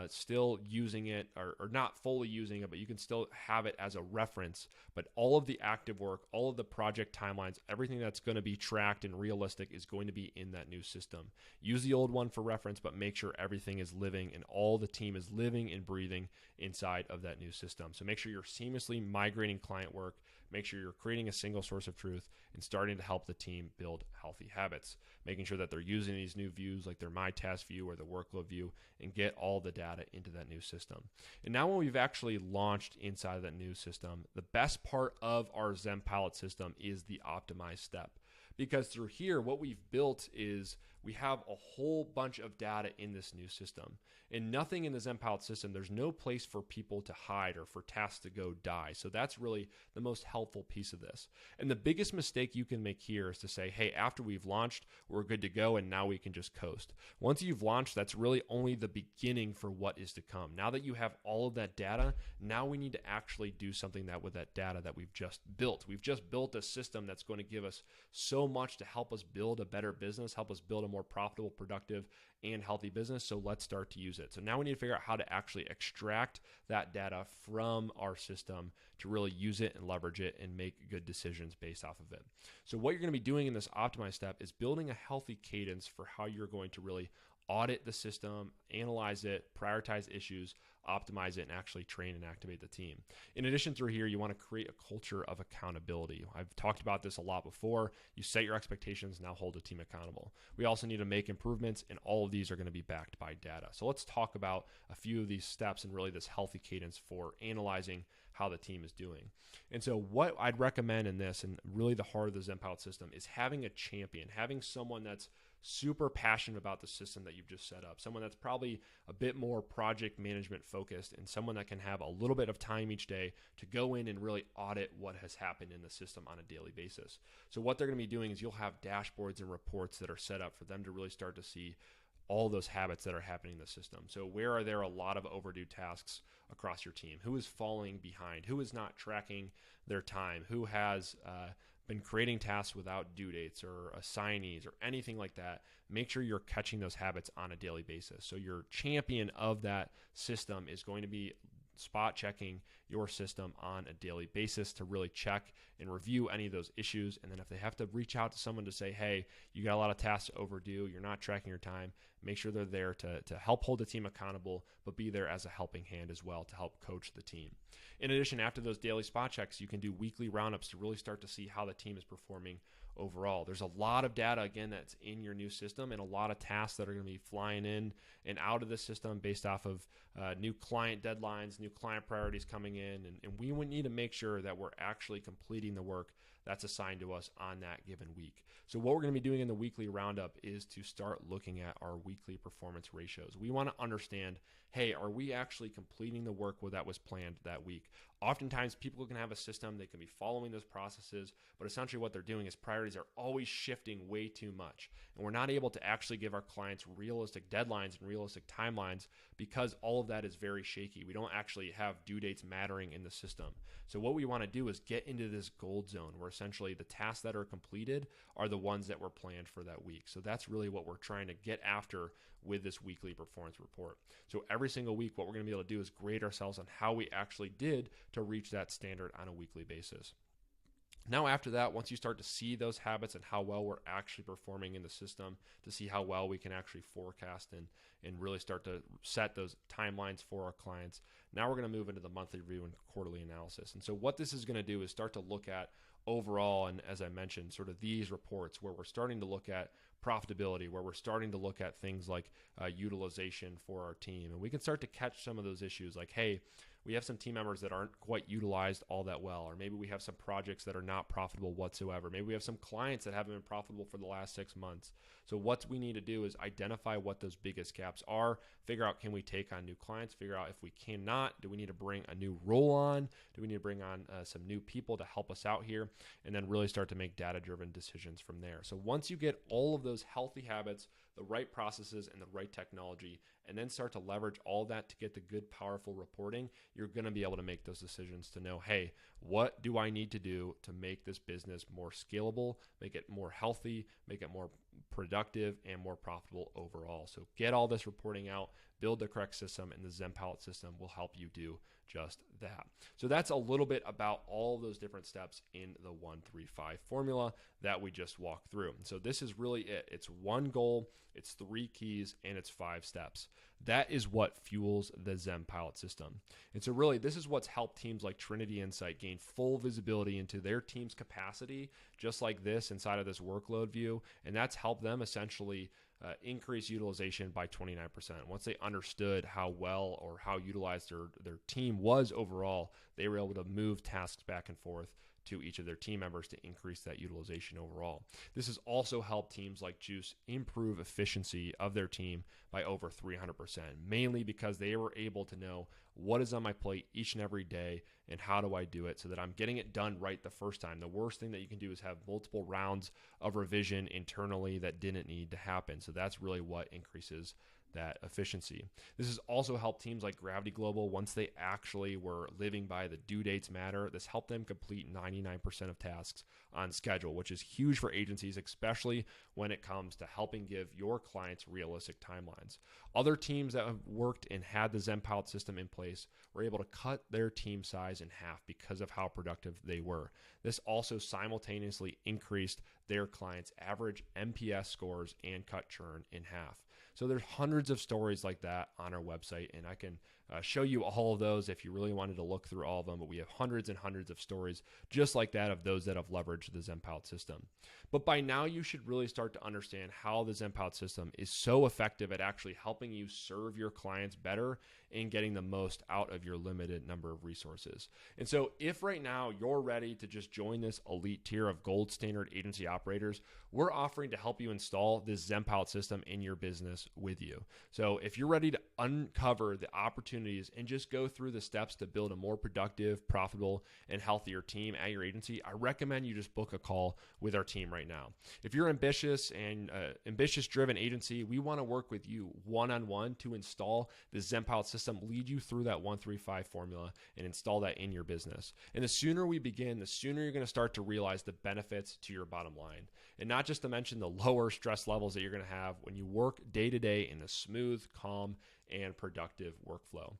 still using it or not fully using it, but you can still have it as a reference. But all of the active work, all of the project timelines, everything that's going to be tracked and realistic is going to be in that new system. Use the old one for reference, but make sure everything is living and all the team is living and breathing inside of that new system. So make sure you're seamlessly migrating client work. Make sure you're creating a single source of truth and starting to help the team build healthy habits, making sure that they're using these new views like their My Task view or the workload view, and get all the data into that new system. And now when we've actually launched inside of that new system, the best part of our ZenPilot system is the optimize step. Because through here, what we've built is we have a whole bunch of data in this new system. And nothing in the ZenPilot system, there's no place for people to hide or for tasks to go die. So that's really the most helpful piece of this. And the biggest mistake you can make here is to say, hey, after we've launched, we're good to go, and now we can just coast. Once you've launched, that's really only the beginning for what is to come. Now that you have all of that data, now we need to actually do something with that data that we've just built. We've just built a system that's going to give us so much to help us build a better business, help us build a more profitable, productive, and healthy business. So let's start to use it. So now we need to figure out how to actually extract that data from our system to really use it and leverage it and make good decisions based off of it. So what you're going to be doing in this optimize step is building a healthy cadence for how you're going to really audit the system, analyze it, prioritize issues, optimize it, and actually train and activate the team. In addition, through here, you want to create a culture of accountability. I've talked about this a lot before. You set your expectations, now hold a team accountable. We also need to make improvements, and all of these are going to be backed by data. So let's talk about a few of these steps and really this healthy cadence for analyzing how the team is doing. And so what I'd recommend in this, and really the heart of the ZenPilot system, is having a champion, having someone that's super passionate about the system that you've just set up, someone that's probably a bit more project management focused, and someone that can have a little bit of time each day to go in and really audit what has happened in the system on a daily basis. So what they're going to be doing is you'll have dashboards and reports that are set up for them to really start to see all those habits that are happening in the system. So where are there a lot of overdue tasks across your team? Who is falling behind? Who is not tracking their time? Who has been creating tasks without due dates or assignees or anything like that? Make sure you're catching those habits on a daily basis. So your champion of that system is going to be spot checking your system on a daily basis to really check and review any of those issues. And then if they have to reach out to someone to say, hey, you got a lot of tasks overdue, you're not tracking your time, make sure they're there to help hold the team accountable, but be there as a helping hand as well to help coach the team. In addition, after those daily spot checks, you can do weekly roundups to really start to see how the team is performing overall. There's a lot of data, again, that's in your new system, and a lot of tasks that are going to be flying in and out of the system based off of new client deadlines, new client priorities coming in, and we would need to make sure that we're actually completing the work that's assigned to us on that given week. So what we're going to be doing in the weekly roundup is to start looking at our weekly performance ratios. We want to understand, hey, are we actually completing the work that was planned that week? Oftentimes, people can have a system, they can be following those processes, but essentially what they're doing is priorities are always shifting way too much. And we're not able to actually give our clients realistic deadlines and realistic timelines because all of that is very shaky. We don't actually have due dates mattering in the system. So what we want to do is get into this gold zone where essentially the tasks that are completed are the ones that were planned for that week. So that's really what we're trying to get after with this weekly performance report. So every single week, what we're going to be able to do is grade ourselves on how we actually did to reach that standard on a weekly basis. Now, after that, once you start to see those habits and how well we're actually performing in the system, to see how well we can actually forecast and really start to set those timelines for our clients, now we're going to move into the monthly review and quarterly analysis. And so what this is going to do is start to look at overall, and as I mentioned, sort of these reports where we're starting to look at profitability, where we're starting to look at things like utilization for our team. And we can start to catch some of those issues like, hey, we have some team members that aren't quite utilized all that well, or maybe we have some projects that are not profitable whatsoever. Maybe we have some clients that haven't been profitable for the last 6 months. So what we need to do is identify what those biggest gaps are, figure out, can we take on new clients, figure out if we cannot, do we need to bring a new role on, do we need to bring on some new people to help us out here, and then really start to make data-driven decisions from there. So once you get all of those healthy habits, the right processes, and the right technology, and then start to leverage all that to get the good, powerful reporting, you're going to be able to make those decisions to know, hey, what do I need to do to make this business more scalable, make it more healthy, make it more productive, and more profitable overall. So get all this reporting out, build the correct system, and the ZenPilot system will help you do just that. So that's a little bit about all those different steps in the 1-3-5 formula that we just walked through. So this is really it. It's one goal, it's 3 keys, and it's 5 steps. That is what fuels the ZenPilot system. And so really, this is what's helped teams like Trinity Insight gain full visibility into their team's capacity, just like this inside of this workload view. And that's helped them essentially increase utilization by 29%. Once they understood how well or how utilized their team was overall, they were able to move tasks back and forth to each of their team members to increase that utilization overall. This has also helped teams like Juice improve efficiency of their team by over 300%, mainly because they were able to know what is on my plate each and every day and how do I do it so that I'm getting it done right the first time. The worst thing that you can do is have multiple rounds of revision internally that didn't need to happen. So that's really what increases that efficiency. This has also helped teams like Gravity Global, once they actually were living by the due dates matter, this helped them complete 99% of tasks on schedule, which is huge for agencies, especially when it comes to helping give your clients realistic timelines. Other teams that have worked and had the ZenPilot system in place were able to cut their team size in half because of how productive they were. This also simultaneously increased their clients' average NPS scores and cut churn in half. So there's hundreds of stories like that on our website, and I can show you all of those if you really wanted to look through all of them, but we have hundreds and hundreds of stories just like that of those that have leveraged the ZenPilot system. But by now, you should really start to understand how the ZenPilot system is so effective at actually helping you serve your clients better and getting the most out of your limited number of resources. And so if right now you're ready to just join this elite tier of gold standard agency operators, we're offering to help you install this ZenPilot system in your business with you. So if you're ready to uncover the opportunities and just go through the steps to build a more productive, profitable, and healthier team at your agency, I recommend you just book a call with our team right now. If you're ambitious and ambitious-driven agency, we want to work with you one-on-one to install the ZenPilot system, lead you through that 1-3-5 formula, and install that in your business. And the sooner we begin, the sooner you're going to start to realize the benefits to your bottom line. And not just to mention the lower stress levels that you're going to have when you work day-to-day in a smooth, calm, and productive workflow.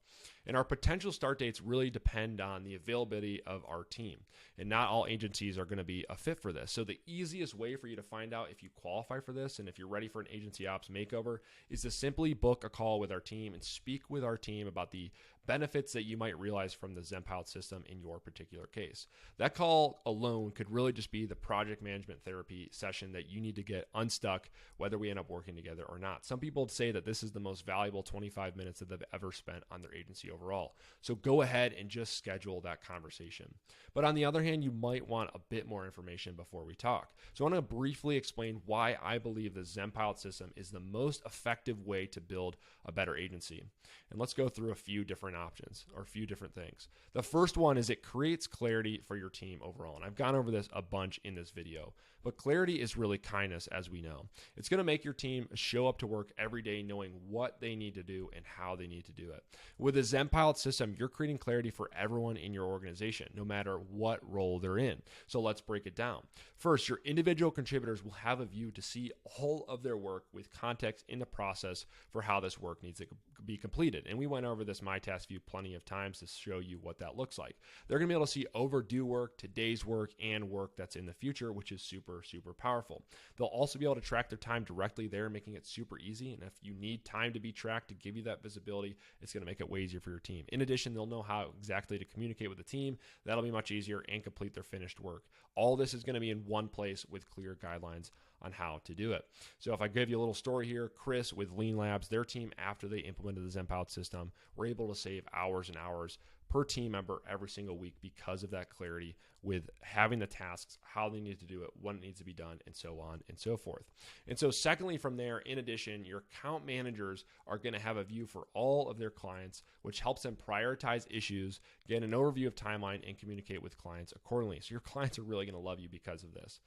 And our potential start dates really depend on the availability of our team. And not all agencies are going to be a fit for this. So the easiest way for you to find out if you qualify for this and if you're ready for an agency ops makeover is to simply book a call with our team and speak with our team about the benefits that you might realize from the ZenPilot system in your particular case. That call alone could really just be the project management therapy session that you need to get unstuck, whether we end up working together or not. Some people say that this is the most valuable 25 minutes that they've ever spent on their agency overall. So go ahead and just schedule that conversation. But on the other hand, you might want a bit more information before we talk. So I want to briefly explain why I believe the ZenPilot system is the most effective way to build a better agency. And let's go through a few different options or a few different things. The first one is it creates clarity for your team overall. And I've gone over this a bunch in this video, but clarity is really kindness, as we know. It's going to make your team show up to work every day knowing what they need to do and how they need to do it. With the ZenPilot system, you're creating clarity for everyone in your organization, no matter what role they're in. So let's break it down. First, your individual contributors will have a view to see all of their work with context in the process for how this work needs to be completed. And we went over this My Task View plenty of times to show you what that looks like. They're going to be able to see overdue work, today's work, and work that's in the future, which is super, super powerful. They'll also be able to track their time directly there, making it super easy. And if you need time to be tracked to give you that visibility, it's going to make it way easier for your team. In addition, they'll know how exactly to communicate with the team. That'll be much easier and complete their finished work. All this is going to be in one place with clear guidelines on how to do it. So if I give you a little story here, Chris with Lean Labs, their team, after they implemented the ZenPilot system, were able to save hours and hours per team member every single week because of that clarity with having the tasks, how they need to do it, when it needs to be done, and so on and so forth. And so secondly, from there, in addition, your account managers are going to have a view for all of their clients, which helps them prioritize issues, get an overview of timeline, and communicate with clients accordingly. So your clients are really going to love you because of this.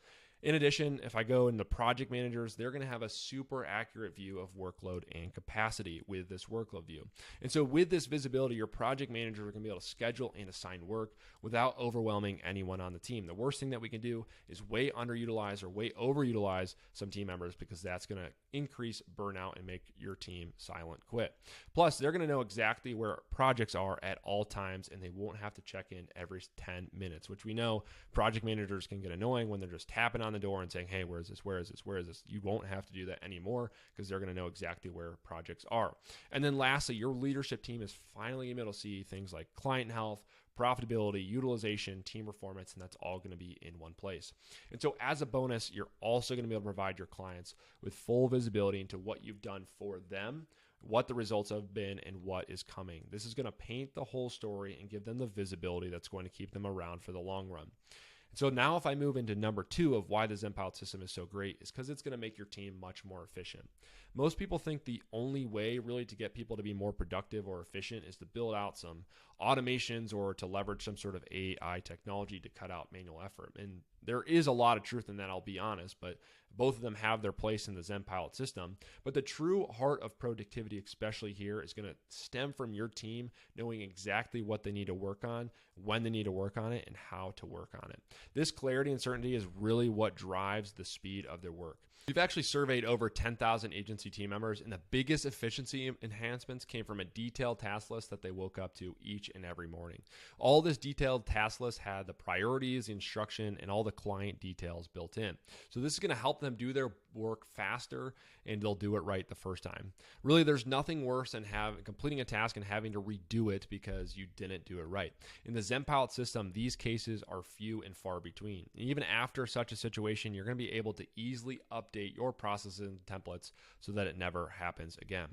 In addition, if I go into project managers, they're going to have a super accurate view of workload and capacity with this workload view. And so with this visibility, your project managers are going to be able to schedule and assign work without overwhelming anyone on the team. The worst thing that we can do is way underutilize or way overutilize some team members, because that's going to increase burnout and make your team silent quit. Plus, they're going to know exactly where projects are at all times, and they won't have to check in every 10 minutes, which we know project managers can get annoying when they're just tapping on the door and saying, hey, where is this? Where is this? Where is this? You won't have to do that anymore, because they're going to know exactly where projects are. And then lastly, your leadership team is finally going to be able to see things like client health, profitability, utilization, team performance, and that's all going to be in one place. And so as a bonus, you're also going to be able to provide your clients with full visibility into what you've done for them, what the results have been, and what is coming. This is going to paint the whole story and give them the visibility that's going to keep them around for the long run. So now if I move into number 2 of why the ZenPilot system is so great, is because it's going to make your team much more efficient. Most people think the only way really to get people to be more productive or efficient is to build out some automations or to leverage some sort of AI technology to cut out manual effort. And there is a lot of truth in that, I'll be honest, but both of them have their place in the ZenPilot system. But the true heart of productivity, especially here, is going to stem from your team knowing exactly what they need to work on, when they need to work on it, and how to work on it. This clarity and certainty is really what drives the speed of their work. We've actually surveyed over 10,000 agency team members, and the biggest efficiency enhancements came from a detailed task list that they woke up to each and every morning. All this detailed task list had the priorities, the instruction, and all the client details built in. So this is going to help them do their work faster, and they'll do it right the first time. Really, there's nothing worse than completing a task and having to redo it because you didn't do it right. In the ZenPilot system, these cases are few and far between. And even after such a situation, you're going to be able to easily update your processes and templates so that it never happens again.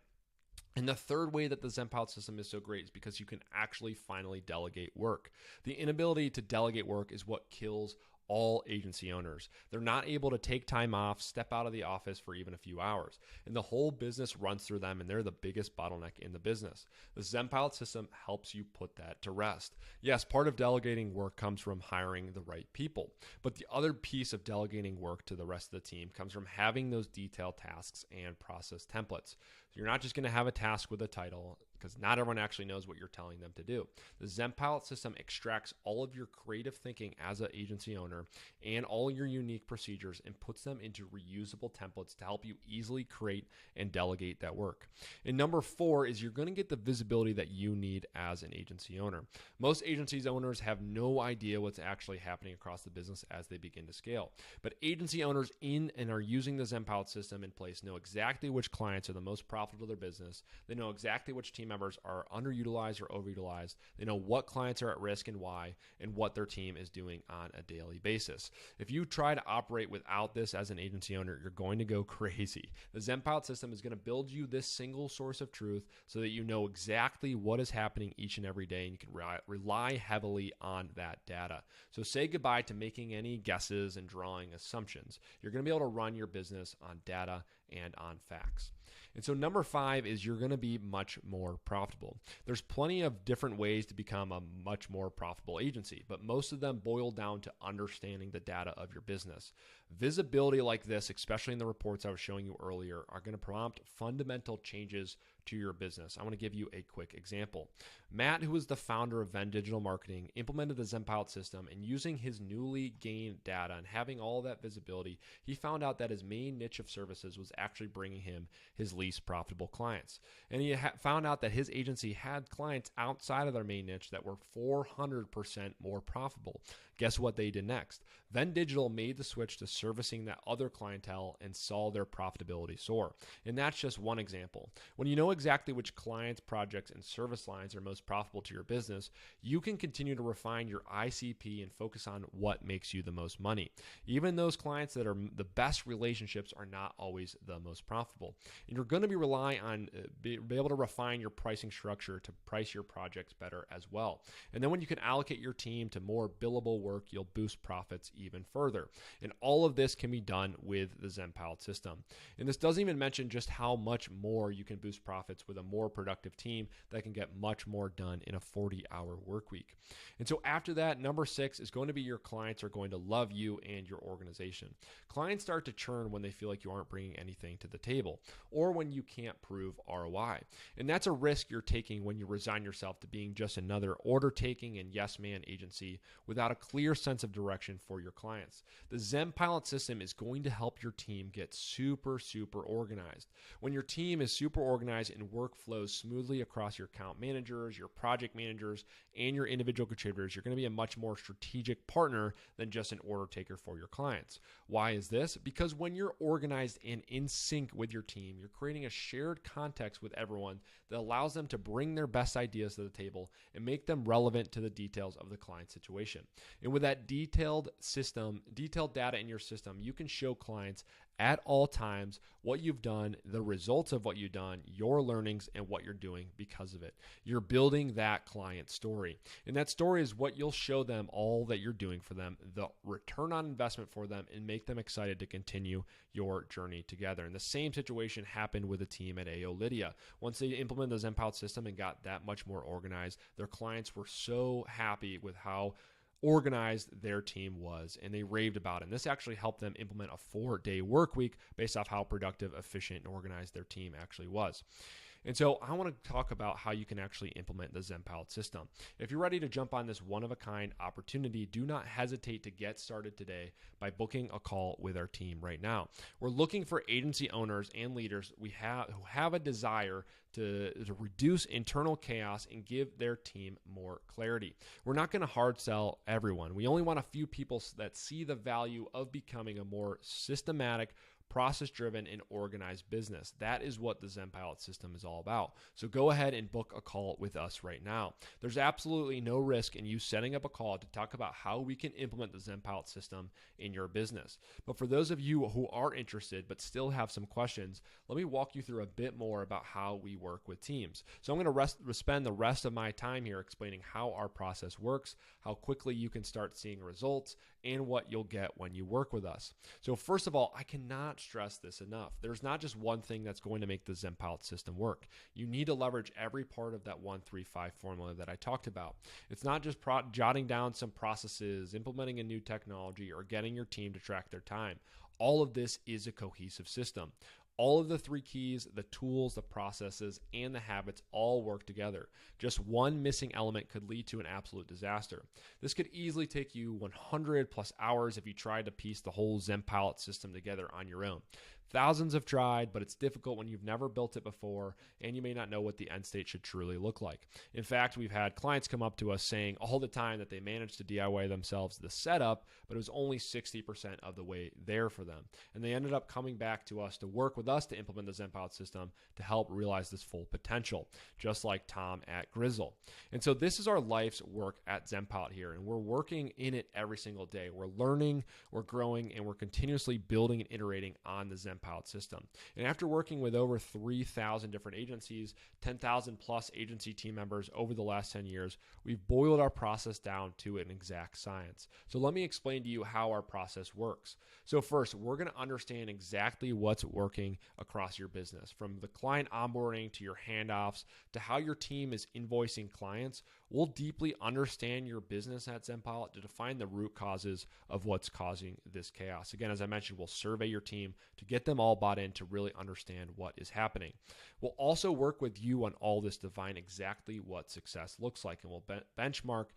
And the third way that the ZenPilot system is so great is because you can actually finally delegate work. The inability to delegate work is what kills all agency owners. They're not able to take time off, step out of the office for even a few hours, and the whole business runs through them, and they're the biggest bottleneck in the business. The ZenPilot system helps you put that to rest. Yes, part of delegating work comes from hiring the right people, but the other piece of delegating work to the rest of the team comes from having those detailed tasks and process templates. So you're not just going to have a task with a title, because not everyone actually knows what you're telling them to do. The ZenPilot system extracts all of your creative thinking as an agency owner and all your unique procedures and puts them into reusable templates to help you easily create and delegate that work. And number 4 is you're going to get the visibility that you need as an agency owner. Most agencies owners have no idea what's actually happening across the business as they begin to scale. But agency owners in and are using the ZenPilot system in place know exactly which clients are the most profitable to their business. They know exactly which team members are underutilized or overutilized. They know what clients are at risk and why, and what their team is doing on a daily basis. If you try to operate without this as an agency owner, you're going to go crazy. The ZenPilot system is going to build you this single source of truth so that you know exactly what is happening each and every day, and you can rely heavily on that data. So say goodbye to making any guesses and drawing assumptions. You're going to be able to run your business on data and on facts. And so number 5 is you're going to be much more profitable. There's plenty of different ways to become a much more profitable agency, but most of them boil down to understanding the data of your business. Visibility like this, especially in the reports I was showing you earlier, are going to prompt fundamental changes to your business. I want to give you a quick example. Matt, who is the founder of Venn Digital Marketing, implemented the ZenPilot system, and using his newly gained data and having all that visibility, he found out that his main niche of services was actually bringing him his least profitable clients. And he found out that his agency had clients outside of their main niche that were 400% more profitable. Guess what they did next? Then Digital made the switch to servicing that other clientele and saw their profitability soar. And that's just one example. When you know exactly which clients, projects, and service lines are most profitable to your business, you can continue to refine your ICP and focus on what makes you the most money. Even those clients that are the best relationships are not always the most profitable. And you're going to be relying on be able to refine your pricing structure to price your projects better as well. And then when you can allocate your team to more billable work, you'll boost profits even further. And all of this can be done with the ZenPilot system. And this doesn't even mention just how much more you can boost profits with a more productive team that can get much more done in a 40-hour work week. And so after that, number 6 is going to be your clients are going to love you and your organization. Clients start to churn when they feel like you aren't bringing anything to the table or when you can't prove ROI. And that's a risk you're taking when you resign yourself to being just another order-taking and yes-man agency without a clear sense of direction for your clients. The ZenPilot system is going to help your team get super organized. When your team is super organized and work flows smoothly across your account managers, your project managers, and your individual contributors, you're going to be a much more strategic partner than just an order taker for your clients. Why is this? Because when you're organized and in sync with your team, you're creating a shared context with everyone that allows them to bring their best ideas to the table and make them relevant to the details of the client situation. And with that detailed data in your system, you can show clients at all times what you've done, the results of what you've done, your learnings, and what you're doing because of it. You're building that client story. And that story is what you'll show them all that you're doing for them, the return on investment for them, and make them excited to continue your journey together. And the same situation happened with the team at AO Lydia. Once they implemented the ZenPilot system and got that much more organized, their clients were so happy with how organized their team was, and they raved about it. And this actually helped them implement a 4-day work week based off how productive, efficient, and organized their team actually was. And so I want to talk about how you can actually implement the ZenPilot system. If you're ready to jump on this one-of-a-kind opportunity, do not hesitate to get started today by booking a call with our team right now. We're looking for agency owners and leaders who have a desire to reduce internal chaos and give their team more clarity. We're not going to hard sell everyone. We only want a few people that see the value of becoming a more systematic, process-driven, and organized business. That is what the ZenPilot system is all about. So go ahead and book a call with us right now. There's absolutely no risk in you setting up a call to talk about how we can implement the ZenPilot system in your business. But for those of you who are interested but still have some questions, let me walk you through a bit more about how we work with teams. So I'm going to spend the rest of my time here explaining how our process works, how quickly you can start seeing results, and what you'll get when you work with us. So first of all, I cannot stress this enough. There's not just one thing that's going to make the ZenPilot system work. You need to leverage every part of that 1-3-5 formula that I talked about. It's not just jotting down some processes, implementing a new technology, or getting your team to track their time. All of this is a cohesive system. All of the 3 keys, the tools, the processes, and the habits all work together. Just one missing element could lead to an absolute disaster. This could easily take you 100 plus hours if you tried to piece the whole ZenPilot system together on your own. Thousands have tried, but it's difficult when you've never built it before and you may not know what the end state should truly look like. In fact, we've had clients come up to us saying all the time that they managed to DIY themselves the setup, but it was only 60% of the way there for them. And they ended up coming back to us to work with us to implement the ZenPilot system to help realize this full potential, just like Tom at Grizzle. And so this is our life's work at ZenPilot here, and we're working in it every single day. We're learning, we're growing, and we're continuously building and iterating on the ZenPilot system. And after working with over 3,000 different agencies, 10,000 plus agency team members over the last 10 years, we've boiled our process down to an exact science. So let me explain to you how our process works. So first, we're going to understand exactly what's working across your business, from the client onboarding to your handoffs to how your team is invoicing clients. We'll deeply understand your business at ZenPilot to define the root causes of what's causing this chaos. Again, as I mentioned, we'll survey your team to get them all bought in to really understand what is happening. We'll also work with you on all this to define exactly what success looks like, and we'll benchmark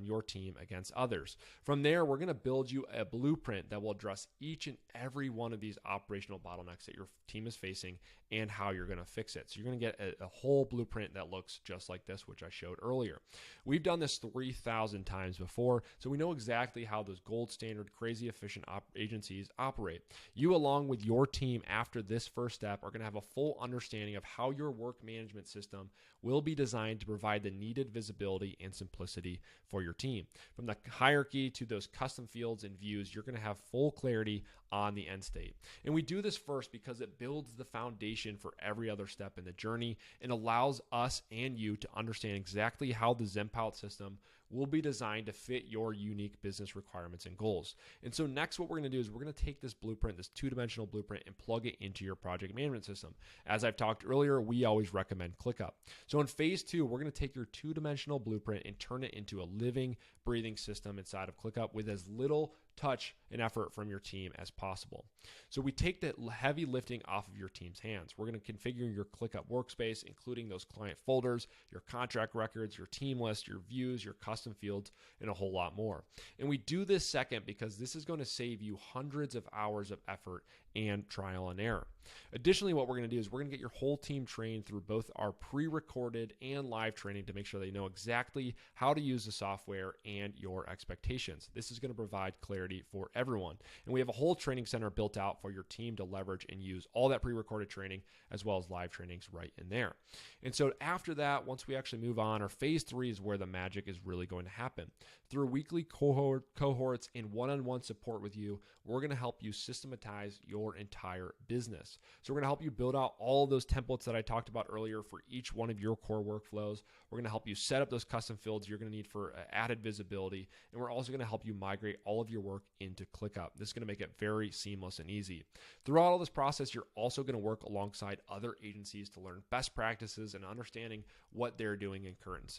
your team against others. From there, we're going to build you a blueprint that will address each and every one of these operational bottlenecks that your team is facing and how you're going to fix it. So you're going to get a whole blueprint that looks just like this, which I showed earlier. We've done this 3,000 times before, so we know exactly how those gold standard, crazy efficient agencies operate. You, along with your team after this first step, are going to have a full understanding of how your work management system will be designed to provide the needed visibility and simplicity for your team. From the hierarchy to those custom fields and views, you're going to have full clarity on the end state. And we do this first because it builds the foundation for every other step in the journey and allows us and you to understand exactly how the ZenPilot system will be designed to fit your unique business requirements and goals. And so next, what we're going to do is we're going to take this blueprint, this two-dimensional blueprint, and plug it into your project management system. As I've talked earlier, we always recommend ClickUp. So in phase 2, we're going to take your two-dimensional blueprint and turn it into a living, breathing system inside of ClickUp with as little touch and effort from your team as possible. So we take the heavy lifting off of your team's hands. We're going to configure your ClickUp workspace, including those client folders, your contract records, your team list, your views, your custom fields, and a whole lot more. And we do this second because this is going to save you hundreds of hours of effort and trial and error. Additionally, what we're going to do is we're going to get your whole team trained through both our pre-recorded and live training to make sure they know exactly how to use the software and your expectations. This is going to provide clarity for everyone. And we have a whole training center built out for your team to leverage and use all that pre-recorded training as well as live trainings right in there. And so after that, once we actually move on, our phase 3 is where the magic is really going to happen. Through weekly cohorts and one-on-one support with you, we're going to help you systematize your entire business. So we're going to help you build out all of those templates that I talked about earlier for each one of your core workflows. We're going to help you set up those custom fields you're going to need for added visibility. And we're also going to help you migrate all of your work into ClickUp. This is going to make it very seamless and easy. Throughout all this process, you're also going to work alongside other agencies to learn best practices and understanding what they're doing in current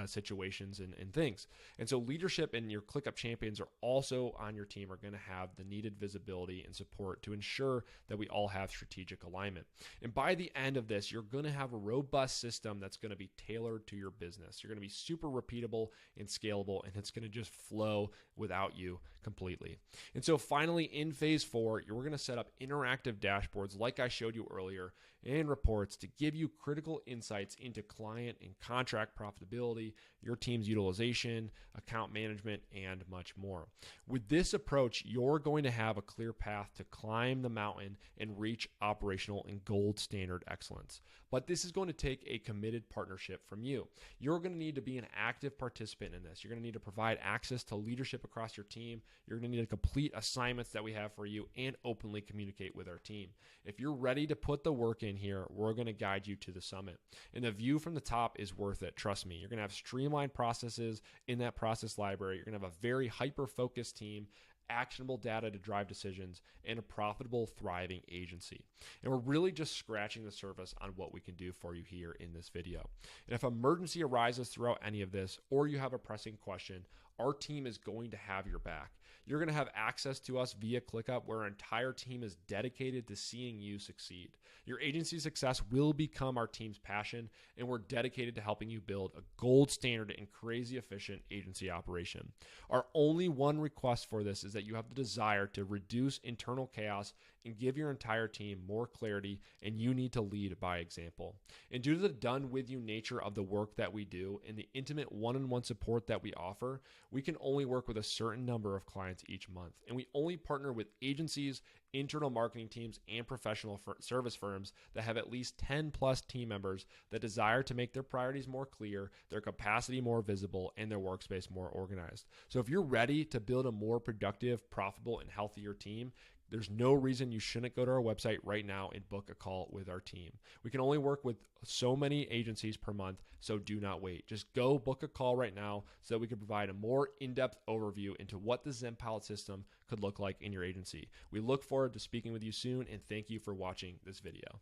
situations and things. And so leadership and your ClickUp champions are also on your team are going to have the needed visibility and support to ensure that we all have strategic alignment. And by the end of this, you're going to have a robust system that's going to be tailored to your business. You're going to be super repeatable and scalable, and it's going to just flow without you completely. And so finally, in phase 4, we're going to set up interactive dashboards like I showed you earlier and reports to give you critical insights into client and contract profitability, your team's utilization, account management, and much more. With this approach, you're going to have a clear path to climb the mountain and reach operational and gold standard excellence. But this is going to take a committed partnership from you. You're going to need to be an active participant in this. You're going to need to provide access to leadership across your team. You're going to need to complete assignments that we have for you and openly communicate with our team. If you're ready to put the work in here, we're going to guide you to the summit. And the view from the top is worth it. Trust me. You're going to have streamlined processes in that process library. You're going to have a very hyper-focused team, actionable data to drive decisions, and a profitable, thriving agency. And we're really just scratching the surface on what we can do for you here in this video. And if emergency arises throughout any of this, or you have a pressing question, our team is going to have your back. You're going to have access to us via ClickUp, where our entire team is dedicated to seeing you succeed. Your agency's success will become our team's passion, and we're dedicated to helping you build a gold standard and crazy efficient agency operation. Our only one request for this is that you have the desire to reduce internal chaos and give your entire team more clarity, and you need to lead by example. And due to the done-with-you nature of the work that we do and the intimate one-on-one support that we offer, we can only work with a certain number of clients each month. And we only partner with agencies, internal marketing teams, and professional service firms that have at least 10 plus team members that desire to make their priorities more clear, their capacity more visible, and their workspace more organized. So if you're ready to build a more productive, profitable, and healthier team, there's no reason you shouldn't go to our website right now and book a call with our team. We can only work with so many agencies per month, so do not wait. Just go book a call right now so that we can provide a more in-depth overview into what the ZenPilot system could look like in your agency. We look forward to speaking with you soon, and thank you for watching this video.